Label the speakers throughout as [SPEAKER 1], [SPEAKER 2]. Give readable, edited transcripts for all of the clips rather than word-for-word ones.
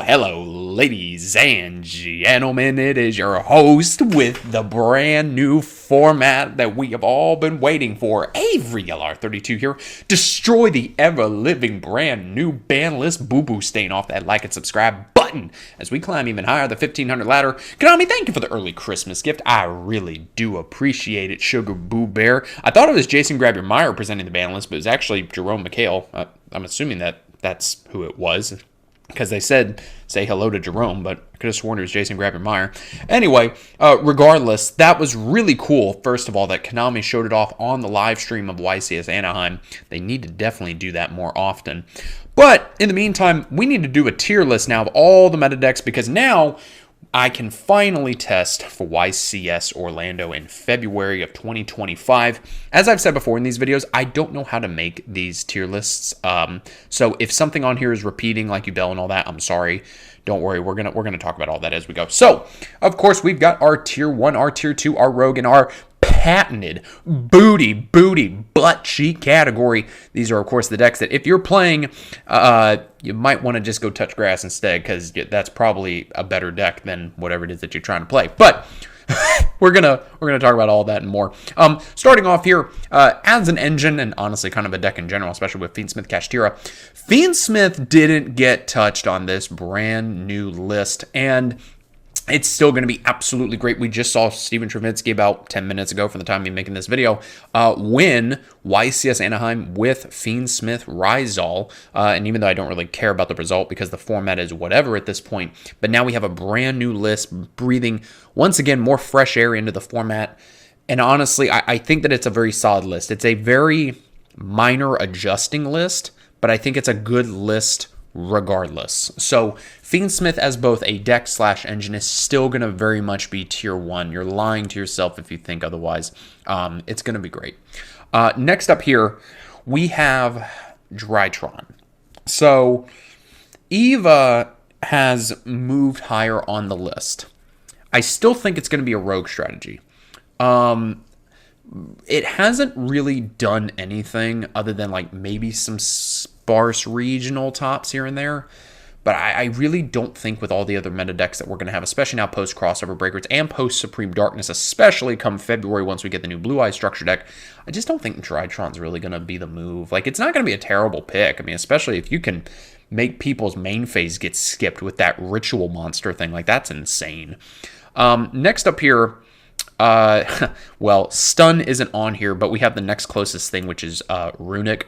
[SPEAKER 1] hello, ladies and gentlemen. It is your host with the brand new format that we have all been waiting for. Avery LR32 here. Destroy the ever-living brand new ban list boo-boo stain off that like and subscribe button as we climb even higher the 1500 ladder. Konami, thank you for the early Christmas gift. I really do appreciate it, Sugar Boo Bear. I thought it was Jason Grab Your Meyer presenting the ban list, but it was actually Jerome McHale. I'm assuming that's who it was, because they said say hello to Jerome, but I could have sworn it was Jason Grab Your Meyer. Anyway, regardless, that was really cool. First of all, that Konami showed it off on the live stream of YCS Anaheim. They need to definitely do that more often. But in the meantime, we need to do a tier list now of all the meta decks, because now I can finally test for YCS Orlando in February of 2025. As I've said before in these videos, I don't know how to make these tier lists. So if something on here is repeating, like Ubel and all that, I'm sorry. Don't worry, we're gonna talk about all that as we go. So, of course, we've got our tier 1, our tier 2, our rogue, and our patented booty butt cheek category. These are, of course, the decks that if you're playing, you might want to just go touch grass instead, because that's probably a better deck than whatever it is that you're trying to play. But we're gonna talk about all that and more. Starting off here, as an engine, and honestly kind of a deck in general, especially with Fiendsmith Kashtira. Fiendsmith didn't get touched on this brand new list, and it's still going to be absolutely great. We just saw Steven Travinsky about 10 minutes ago from the time of making this video win YCS Anaheim with Fiendsmith Rizal. And even though I don't really care about the result because the format is whatever at this point, but now we have a brand new list breathing, once again, more fresh air into the format. And honestly, I think that it's a very solid list. It's a very minor adjusting list, but I think it's a good list regardless. So Fiendsmith as both a deck / engine is still going to very much be tier 1. You're lying to yourself if you think otherwise. It's going to be great. Next up here, we have Drytron. So Eva has moved higher on the list. I still think it's going to be a rogue strategy. It hasn't really done anything other than like maybe some sparse regional tops here and there. But I really don't think with all the other meta decks that we're going to have, especially now post-Crossover Breakers and post-Supreme Darkness, especially come February once we get the new Blue Eye structure deck, I just don't think Drytron's really going to be the move. Like, it's not going to be a terrible pick. I mean, especially if you can make people's main phase get skipped with that Ritual Monster thing. Like, that's insane. Next up here, well, Stun isn't on here, but we have the next closest thing, which is Runic.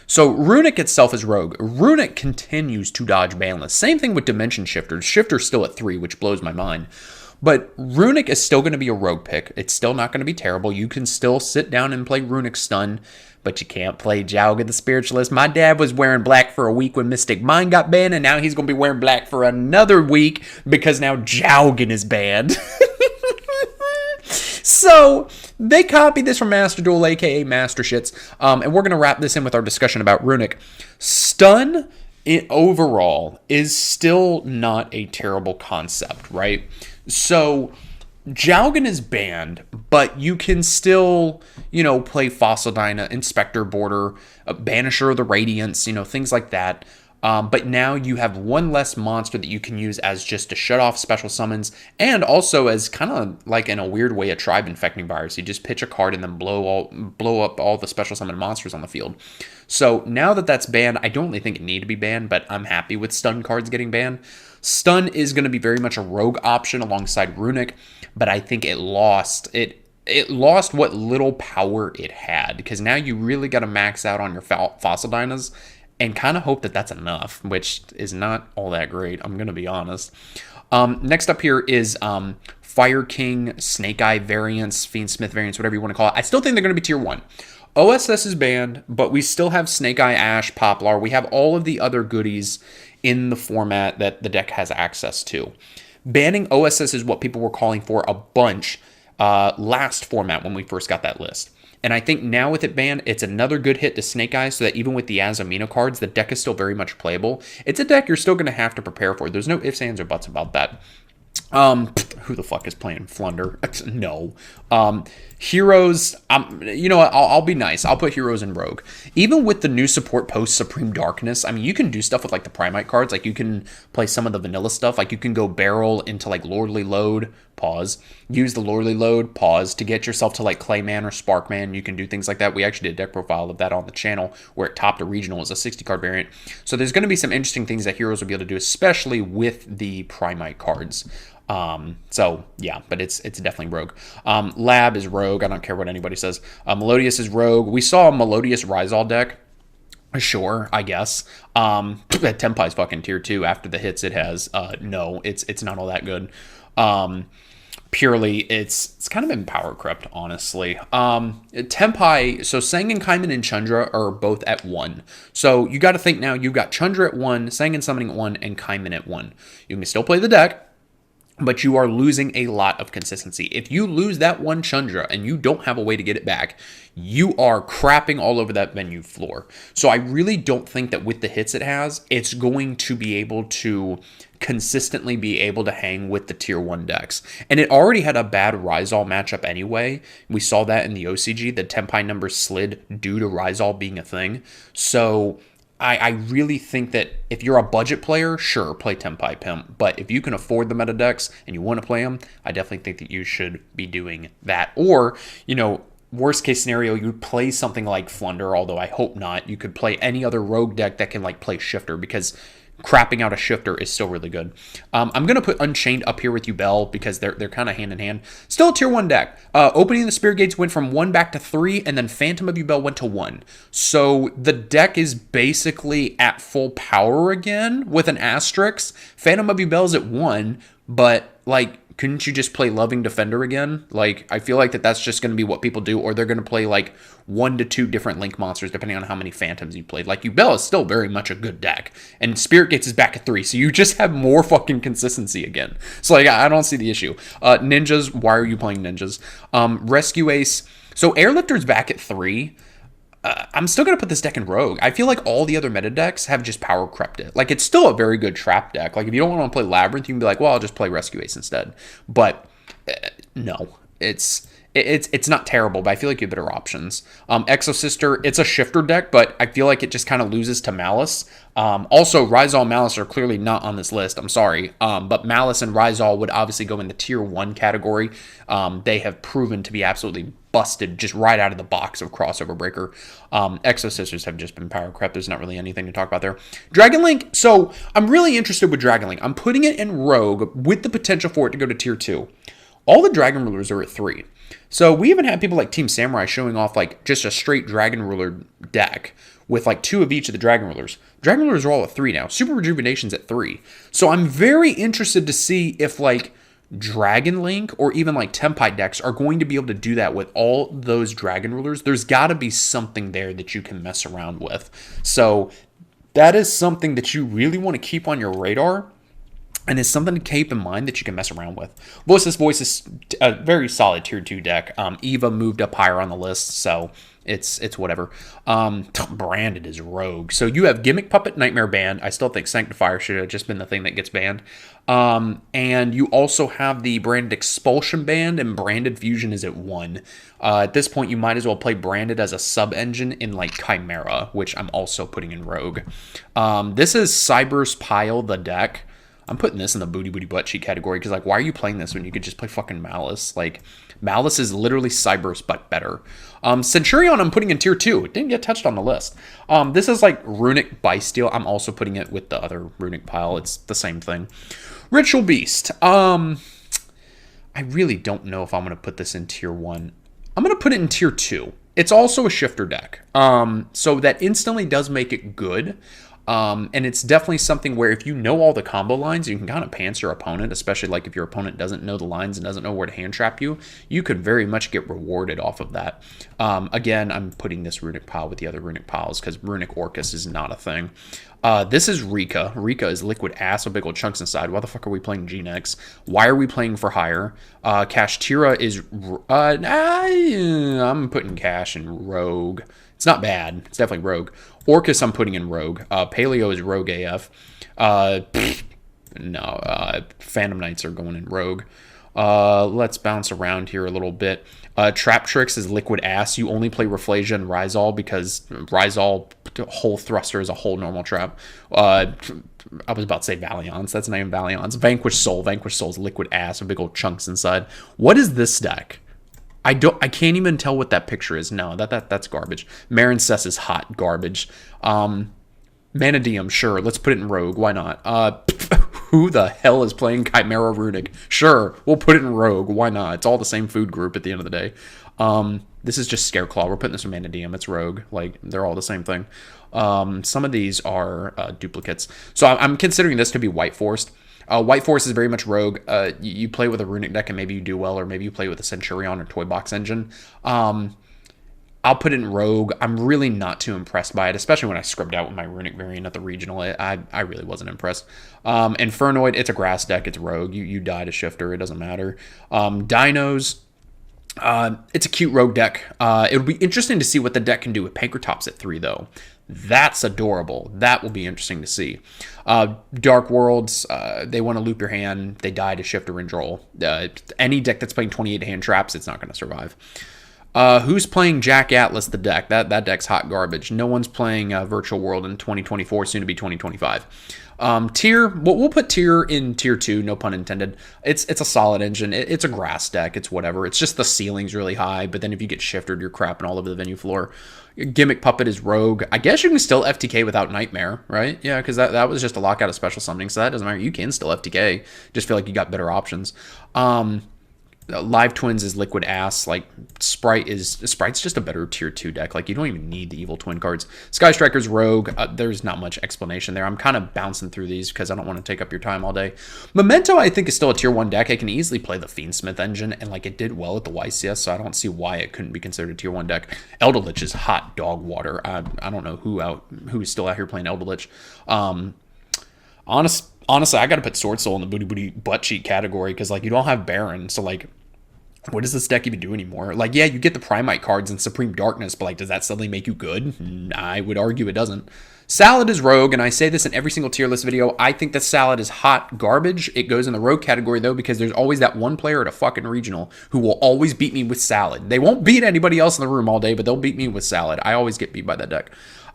[SPEAKER 1] So Runic itself is rogue. Runic continues to dodge ban lists. Same thing with Dimension Shifter. Shifter's still at 3, which blows my mind. But Runic is still going to be a rogue pick. It's still not going to be terrible. You can still sit down and play Runic Stun, but you can't play Jowga the Spiritualist. My dad was wearing black for a week when Mystic Mind got banned, and now he's going to be wearing black for another week because now Jowgen is banned. So they copied this from Master Duel, aka Master Shits, and we're going to wrap this in with our discussion about Runic. Stun, overall, is still not a terrible concept, right? So Jowgen is banned, but you can still, play Fossil Dyna, Inspector Border, Banisher of the Radiance, things like that. But now you have one less monster that you can use as just to shut off special summons, and also as kind of like in a weird way a tribe infecting virus. You just pitch a card and then blow up all the special summon monsters on the field. So now that that's banned, I don't really think it need to be banned, but I'm happy with stun cards getting banned. Stun is going to be very much a rogue option alongside Runic, but I think it lost what little power it had, because now you really got to max out on your Fossil Dynas and kind of hope that that's enough, which is not all that great, I'm going to be honest. Next up here is Fire King, Snake Eye variants, Fiendsmith variants, whatever you want to call it. I still think they're going to be tier 1. OSS is banned, but we still have Snake Eye, Ash, Poplar. We have all of the other goodies in the format that the deck has access to. Banning OSS is what people were calling for a bunch last format when we first got that list. And I think now with it banned, it's another good hit to Snake Eyes, so that even with the Azumina cards, the deck is still very much playable. It's a deck you're still going to have to prepare for. There's no ifs, ands, or buts about that. Who the fuck is playing Flunder? No. Heroes, you know what? I'll be nice. I'll put heroes in Rogue. Even with the new support post Supreme Darkness, I mean, you can do stuff with like the Primite cards. Like you can play some of the vanilla stuff. Like you can go barrel into like Lordly Load, pause. Use the Lordly Load, pause, to get yourself to like Clayman or Sparkman. You can do things like that. We actually did a deck profile of that on the channel where it topped a regional as a 60 card variant. So there's going to be some interesting things that heroes will be able to do, especially with the Primite cards. So yeah, but it's definitely Rogue. Lab is Rogue. I don't care what anybody says. Melodious is Rogue. We saw a Melodious Rizal deck. Sure, I guess. Tempai's fucking tier 2 after the hits it has. No, it's not all that good. Purely, it's kind of been power crept, honestly. Tempai, so Sangan, Kaiman, and Chandra are both at 1. So you got to think now, you've got Chandra at 1, Sangan Summoning at 1, and Kaiman at 1. You can still play the deck, but you are losing a lot of consistency. If you lose that one Chandra and you don't have a way to get it back, you are crapping all over that menu floor. So I really don't think that with the hits it has, it's going to be able to consistently be able to hang with the tier 1 decks. And it already had a bad Rizal matchup anyway. We saw that in the OCG. The Tempai numbers slid due to Rizal being a thing. So I really think that if you're a budget player, sure, play Tempai Pimp. But if you can afford the meta decks and you want to play them, I definitely think that you should be doing that. Or, you know, worst case scenario, you play something like Flunder, although I hope not. You could play any other rogue deck that can like play Shifter, because crapping out a Shifter is still really good. I'm going to put Unchained up here with Ubel because they're kind of hand in hand. Still a tier 1 deck. Opening the Spirit Gates went from 1 back to 3, and then Phantom of Ubel went to 1. So the deck is basically at full power again with an asterisk. Phantom of Ubel is at 1, but like, couldn't you just play Loving Defender again? Like, I feel like that's just going to be what people do, or they're going to play like 1 to 2 different Link monsters depending on how many Phantoms you played. Like, Ubel is still very much a good deck, and Spirit Gates is back at 3, so you just have more fucking consistency again. So like, I don't see the issue. Ninjas, why are you playing Ninjas? Rescue Ace, so Airlifter's back at 3. I'm still going to put this deck in Rogue. I feel like all the other meta decks have just power crept it. Like, it's still a very good trap deck. Like, if you don't want to play Labyrinth, you can be like, well, I'll just play Rescue Ace instead. But no, it's not terrible, but I feel like you have better options. Exosister, it's a Shifter deck, but I feel like it just kind of loses to Malice. Also, Rizal and Malice are clearly not on this list. I'm sorry. But Malice and Rizal would obviously go in the tier 1 category. They have proven to be absolutely busted just right out of the box of Crossover Breaker. Exosisters have just been power crept. There's not really anything to talk about there. Dragon Link, so I'm really interested with Dragon Link. I'm putting it in Rogue with the potential for it to go to tier 2. All the Dragon Rulers are at 3. So we even had people like Team Samurai showing off like just a straight Dragon Ruler deck with like 2 of each of the Dragon Rulers. Dragon Rulers are all at 3 now. Super Rejuvenation's at 3. So I'm very interested to see if like Dragon Link or even like Tempai decks are going to be able to do that with all those Dragon Rulers. There's got to be something there that you can mess around with. So that is something that you really want to keep on your radar. And it's something to keep in mind that you can mess around with. Voiceless Voice is a very solid tier 2 deck. Eva moved up higher on the list, so it's whatever. Branded is Rogue. So you have Gimmick Puppet, Nightmare Band. I still think Sanctifier should have just been the thing that gets banned. And you also have the Branded Expulsion Band, and Branded Fusion is at 1. At this point, you might as well play Branded as a sub-engine in like Chimera, which I'm also putting in Rogue. This is Cyber's Pile, the deck. I'm putting this in the booty butt cheek category because, like, why are you playing this when you could just play fucking Malice? Like, Malice is literally Cyber's but better. Centurion I'm putting in tier 2. It didn't get touched on the list. This is like Runic Bysteel. I'm also putting it with the other Runic pile. It's the same thing. Ritual Beast. I really don't know if I'm going to put this in tier 1. I'm going to put it in tier 2. It's also a Shifter deck. So that instantly does make it good. And it's definitely something where if you know all the combo lines, you can kind of pants your opponent, especially like if your opponent doesn't know the lines and doesn't know where to hand trap you, you could very much get rewarded off of that. Again, I'm putting this Runic pile with the other Runic piles because Runic Orcus is not a thing. This is Rika. Rika is liquid ass with big old chunks inside. Why the fuck are we playing G-Nex? Why are we playing for hire? Kashtira is... I'm putting Cash in Rogue. It's not bad. It's definitely Rogue. Orcus I'm putting in Rogue. Paleo is Rogue AF. No, Phantom Knights are going in Rogue. Let's bounce around here a little bit. Trap Tricks is Liquid Ass. You only play Rafflesia and Rizal because Rizal whole thruster is a whole normal trap. I was about to say Valiance. That's not even Valiance. Vanquish Soul. Vanquish Soul's Liquid Ass with big old chunks inside. What is this deck? I can't even tell what that picture is. No, that's garbage. Marin Cess is hot garbage. Manadium, sure. Let's put it in Rogue. Why not? Who the hell is playing Chimera Runic? Sure, we'll put it in Rogue. Why not? It's all the same food group at the end of the day. This is just Scareclaw. We're putting this in Manadium. It's Rogue. Like, they're all the same thing. Some of these are duplicates. So I'm considering this to be White Forest. White Forest is very much Rogue. You play with a Runic deck and maybe you do well, or maybe you play with a Centurion or Toy Box Engine. I'll put it in Rogue. I'm really not too impressed by it, especially when I scribbed out with my Runic variant at the regional. I really wasn't impressed. Infernoid, it's a grass deck. It's Rogue. You die to Shifter. It doesn't matter. Dinos, it's a cute Rogue deck. It would be interesting to see what the deck can do with Pankratops at 3, though. That's adorable. That will be interesting to see. Dark Worlds, they want to loop your hand. They die to Shifter and Droll. Any deck that's playing 28 hand traps, it's not going to survive. Who's playing Jack Atlas, the deck? That deck's hot garbage. No one's playing Virtual World in 2024, soon to be 2025. Tier, we'll put Tier in Tier 2, no pun intended. It's a solid engine. It's a grass deck. It's whatever. It's just the ceiling's really high, but then if you get shifted, you're crapping all over the venue floor. Gimmick Puppet is Rogue. I guess you can still FTK without Nightmare, right? Yeah, because that was just a lockout of special summoning, so that doesn't matter. You can still FTK. Just feel like you got better options. Live Twins is Liquid Ass. Like, Sprite's just a better Tier 2 deck. Like, you don't even need the Evil Twin cards. Sky Striker's Rogue. There's not much explanation there. I'm kind of bouncing through these because I don't want to take up your time all day. Memento, I think, is still a Tier 1 deck. I can easily play the Fiendsmith engine, and, like, it did well at the YCS, so I don't see why it couldn't be considered a Tier 1 deck. Elderlich is hot dog water. I don't know who's still out here playing Elderlich. Honestly, I got to put Sword Soul in the booty butt cheek category because, like, you don't have Baron, so, like, what does this deck even do anymore? Like, yeah, you get the Primite cards and Supreme Darkness, but, like, does that suddenly make you good? I would argue it doesn't. Salad is Rogue, and I say this in every single tier list video. I think that Salad is hot garbage. It goes in the Rogue category, though, because there's always that one player at a fucking regional who will always beat me with Salad. They won't beat anybody else in the room all day, but they'll beat me with Salad. I always get beat by that deck.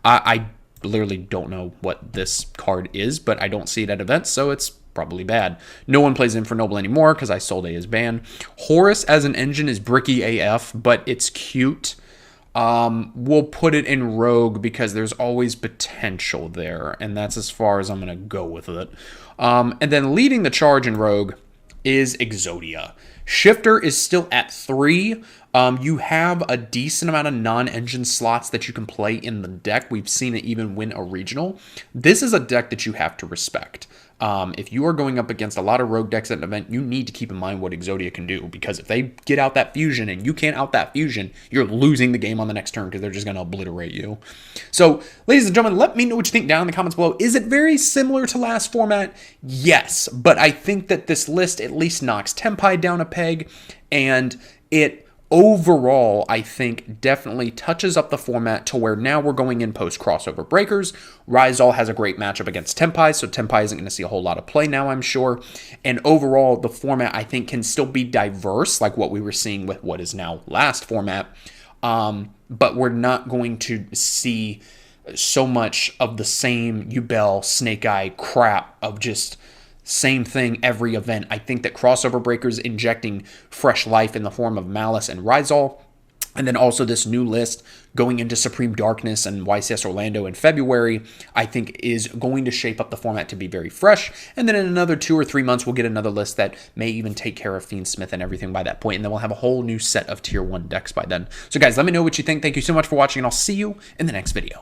[SPEAKER 1] I literally don't know what this card is, but I don't see it at events, so it's probably bad. No one plays Infernoble anymore because I sold his ban. Horus as an engine is bricky AF, but it's cute. We'll put it in Rogue because there's always potential there, and that's as far as I'm going to go with it. And then leading the charge in Rogue is Exodia. Shifter is still at 3. You have a decent amount of non-engine slots that you can play in the deck. We've seen it even win a regional. This is a deck that you have to respect. If you are going up against a lot of Rogue decks at an event, you need to keep in mind what Exodia can do, because if they get out that fusion and you can't out that fusion, you're losing the game on the next turn because they're just going to obliterate you. So, ladies and gentlemen, let me know what you think down in the comments below. Is it very similar to last format? Yes, but I think that this list at least knocks Tenpai down a peg, and it overall, I think, definitely touches up the format to where now we're going in post-crossover breakers. Rizal has a great matchup against Tenpai, so Tenpai isn't going to see a whole lot of play now, I'm sure. And overall, the format, I think, can still be diverse, like what we were seeing with what is now last format. But we're not going to see so much of the same Ubel, Snake Eye crap of just same thing every event. I think that Crossover Breakers injecting fresh life in the form of Malice and Rizal, and then also this new list going into Supreme Darkness and YCS Orlando in February, I think is going to shape up the format to be very fresh. And then in another 2 or 3 months, we'll get another list that may even take care of Fiendsmith and everything by that point. And then we'll have a whole new set of Tier 1 decks by then. So guys, let me know what you think. Thank you so much for watching, and I'll see you in the next video.